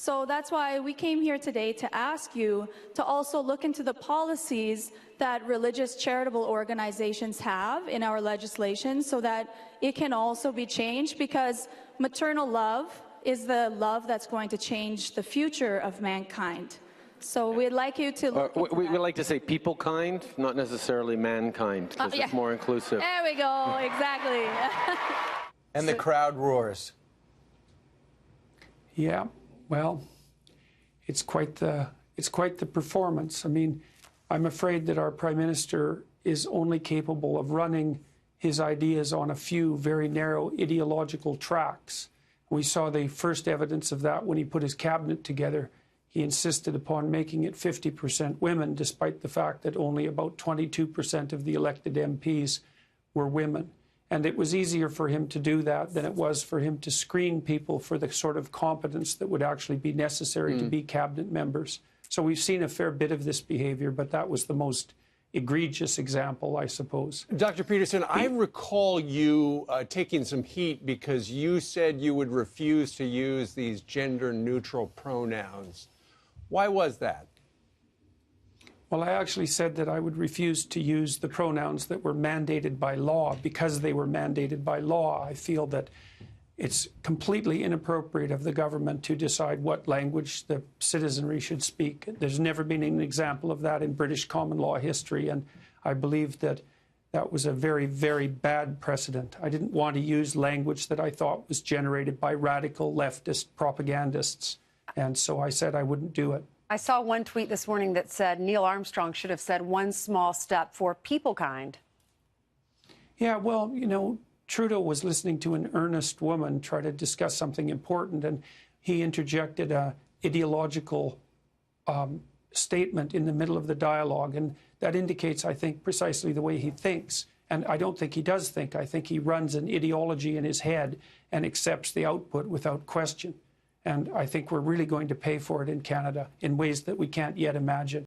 So that's why we came here today to ask you to also look into the policies that religious charitable organizations have in our legislation so that it can also be changed, because maternal love is the love that's going to change the future of mankind. So we'd like you to look into we that. would like to say people-kind, not necessarily mankind, because it's more inclusive. There we go, exactly. And the crowd roars. Yeah, well, it's quite the performance. I mean, I'm afraid that our Prime Minister is only capable of running his ideas on a few very narrow ideological tracks. We saw the first evidence of that when he put his cabinet together. He insisted upon making it 50% women, despite the fact that only about 22% of the elected MPs were women. And it was easier for him to do that than it was for him to screen people for the sort of competence that would actually be necessary to be cabinet members. So we've seen a fair bit of this behavior, but that was the most egregious example, I suppose. Dr. Peterson, I recall you taking some heat because you said you would refuse to use these gender-neutral pronouns. Why was that? Well, I actually said that I would refuse to use the pronouns that were mandated by law. Because they were mandated by law, I feel that it's completely inappropriate of the government to decide what language the citizenry should speak. There's never been an example of that in British common law history, and I believe that that was a very, very bad precedent. I didn't want to use language that I thought was generated by radical leftist propagandists, and so I said I wouldn't do it. I saw one tweet this morning that said Neil Armstrong should have said one small step for peoplekind. Yeah, well, you know, Trudeau was listening to an earnest woman try to discuss something important, and he interjected a ideological statement in the middle of the dialogue, and that indicates, I think, precisely the way he thinks. And I don't think he does think. I think he runs an ideology in his head and accepts the output without question. And I think we're really going to pay for it in Canada in ways that we can't yet imagine.